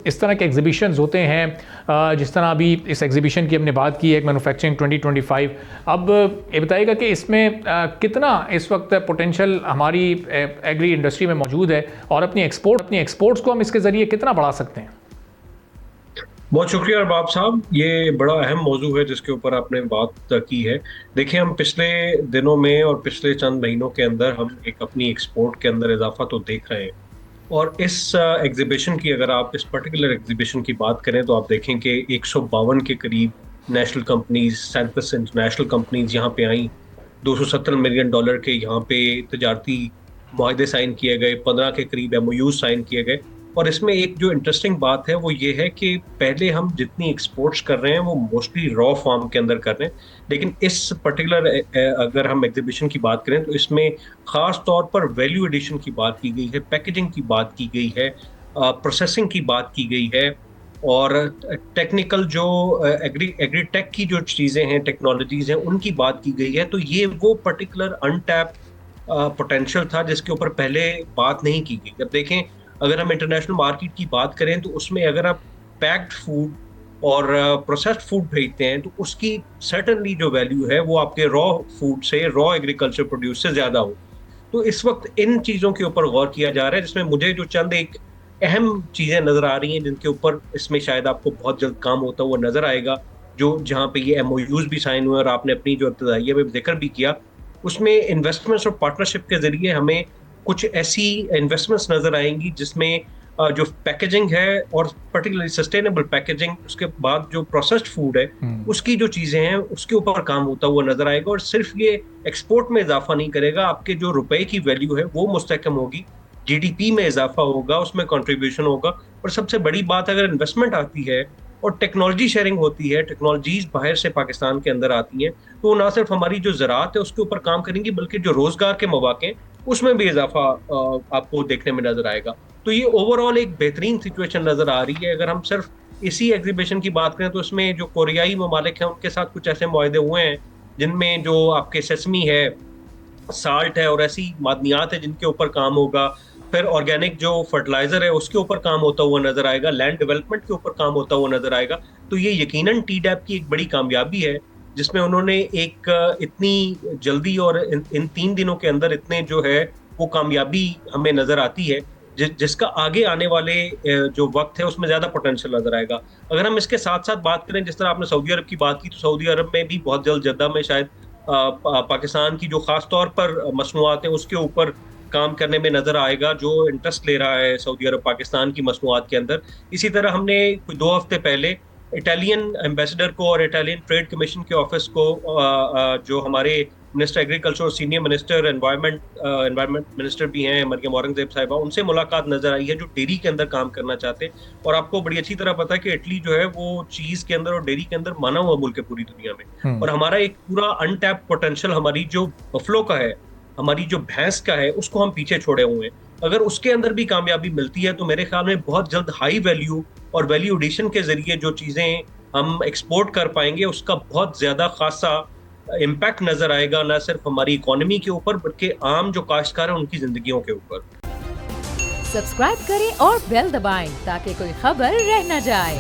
اس طرح کے ایگزیبیشنز ہوتے ہیں جس طرح ابھی اس ایگزیبیشن کی ہم نے بات کی ہے ایک مینوفیکچرنگ 2025، اب یہ بتائیے گا کہ اس میں کتنا اس وقت پوٹینشیل ہماری ایگری انڈسٹری میں موجود ہے اور اپنی ایکسپورٹس کو ہم اس کے ذریعے کتنا بڑھا سکتے ہیں؟ بہت شکریہ ارباب صاحب، یہ بڑا اہم موضوع ہے جس کے اوپر آپ نے بات کی ہے۔ دیکھیں، ہم پچھلے دنوں میں اور پچھلے چند مہینوں کے اندر ہم ایک اپنی ایکسپورٹ کے اندر اضافہ تو دیکھ رہے ہیں، اور اس ایگزیبیشن کی اگر آپ اس پرٹیکولر ایگزیبیشن کی بات کریں تو آپ دیکھیں کہ 152 کے قریب نیشنل کمپنیز، 37 انٹرنیشنل کمپنیز یہاں پہ آئیں، $270 ملین کے یہاں پہ تجارتی معاہدے سائن کیے گئے، 15 کے قریب ایم او یوز سائن کیے گئے۔ اور اس میں ایک جو انٹرسٹنگ بات ہے وہ یہ ہے کہ پہلے ہم جتنی ایکسپورٹس کر رہے ہیں وہ موسٹلی را فارم کے اندر کر رہے ہیں، لیکن اس پرٹیکولر اگر ہم ایگزیبیشن کی بات کریں تو اس میں خاص طور پر ویلیو ایڈیشن کی بات کی گئی ہے، پیکیجنگ کی بات کی گئی ہے، پروسیسنگ کی بات کی گئی ہے، اور ٹیکنیکل جو ایگری ٹیک کی جو چیزیں ہیں، ٹیکنالوجیز ہیں، ان کی بات کی گئی ہے۔ تو یہ وہ پرٹیکولر انٹیپ پوٹینشیل تھا جس کے اوپر پہلے بات نہیں کی گئی۔ اب دیکھیں، اگر ہم انٹرنیشنل مارکیٹ کی بات کریں تو اس میں اگر آپ پیکڈ فوڈ اور پروسیسڈ فوڈ بھیجتے ہیں تو اس کی سرٹنلی جو ویلیو ہے وہ آپ کے را فوڈ سے، را ایگریکلچر پروڈیوس سے زیادہ ہو۔ تو اس وقت ان چیزوں کے اوپر غور کیا جا رہا ہے، جس میں مجھے جو چند ایک اہم چیزیں نظر آ رہی ہیں جن کے اوپر اس میں شاید آپ کو بہت جلد کام ہوتا ہوا نظر آئے گا، جو جہاں پہ یہ ایم او یوز بھی سائن ہوئے اور آپ نے اپنی جو ابتدائیہ میں ذکر بھی کیا، اس میں انویسٹمنٹس اور پارٹنرشپ کے ذریعے ہمیں کچھ ایسی انویسٹمنٹس نظر آئیں گی جس میں جو پیکیجنگ ہے اور پرٹیکولرلی سسٹینیبل پیکیجنگ، اس کے بعد جو پروسیسڈ فوڈ ہے اس کی جو چیزیں ہیں اس کے اوپر کام ہوتا ہوا نظر آئے گا، اور صرف یہ ایکسپورٹ میں اضافہ نہیں کرے گا، آپ کے جو روپے کی ویلیو ہے وہ مستحکم ہوگی، جی ڈی پی میں اضافہ ہوگا، اس میں کنٹریبیوشن ہوگا، اور سب سے بڑی بات اگر انویسٹمنٹ آتی ہے اور ٹیکنالوجی شیئرنگ ہوتی ہے، ٹیکنالوجیز باہر سے پاکستان کے اندر آتی ہیں، تو نہ صرف ہماری جو زراعت ہے اس کے اوپر کام کریں گی بلکہ جو روزگار کے مواقع ہیں اس میں بھی اضافہ آپ کو دیکھنے میں نظر آئے گا۔ تو یہ اوور آل ایک بہترین سچویشن نظر آ رہی ہے۔ اگر ہم صرف اسی ایگزیبیشن کی بات کریں تو اس میں جو کوریائی ممالک ہیں ان کے ساتھ کچھ ایسے معاہدے ہوئے ہیں جن میں جو آپ کے سیسمی ہے، سالٹ ہے، اور ایسی معدنیات ہیں جن کے اوپر کام ہوگا، پھر آرگینک جو فرٹیلائزر ہے اس کے اوپر کام ہوتا ہوا نظر آئے گا، لینڈ ڈیولپمنٹ کے اوپر کام ہوتا ہوا نظر آئے گا۔ تو یہ یقیناً ٹی ڈیپ کی ایک بڑی کامیابی ہے جس میں انہوں نے ایک اتنی جلدی اور ان 3 دنوں کے اندر اتنے جو ہے وہ کامیابی ہمیں نظر آتی ہے، جس کا آگے آنے والے جو وقت ہے اس میں زیادہ پوٹینشیل نظر آئے گا۔ اگر ہم اس کے ساتھ ساتھ بات کریں، جس طرح آپ نے سعودی عرب کی بات کی، تو سعودی عرب میں بھی بہت جلد جدہ میں شاید پاکستان کی جو خاص طور پر مصنوعات ہیں اس کے اوپر کام کرنے میں نظر آئے گا، جو انٹرسٹ لے رہا ہے سعودی عرب پاکستان کی مصنوعات کے اندر۔ اسی طرح ہم نے 2 ہفتے پہلے اٹالین ایمبیسڈر کو اور اٹالین ٹریڈ کمیشن کے آفس کو، جو ہمارے منسٹر ایگریکلچر اور سینئر منسٹر انوائرمنٹ منسٹر بھی ہیں مریم اورنگزیب صاحبہ، ان سے ملاقات نظر آئی ہے جو ڈیری کے اندر کام کرنا چاہتے ہیں۔ اور آپ کو بڑی اچھی طرح پتا ہے کہ اٹلی جو ہے وہ چیز کے اندر اور ڈیری کے اندر مانا ہوا ملک ہے پوری دنیا میں، اور ہمارا ایک پورا انٹیپ پوٹینشیل ہماری جو بفلو کا ہے، ہماری جو بھینس کا ہے، اس کو ہم پیچھے چھوڑے ہوئے ہیں۔ اگر اس کے اندر بھی کامیابی ملتی ہے تو میرے خیال میں بہت جلد ہائی ویلیو اور ویلیو ایڈیشن کے ذریعے جو چیزیں ہم ایکسپورٹ کر پائیں گے اس کا بہت زیادہ خاصا امپیکٹ نظر آئے گا، نہ صرف ہماری اکانومی کے اوپر بلکہ عام جو کاشتکار ہیں ان کی زندگیوں کے اوپر۔ سبسکرائب کریں اور بیل دبائیں تاکہ کوئی خبر رہ نہ جائے۔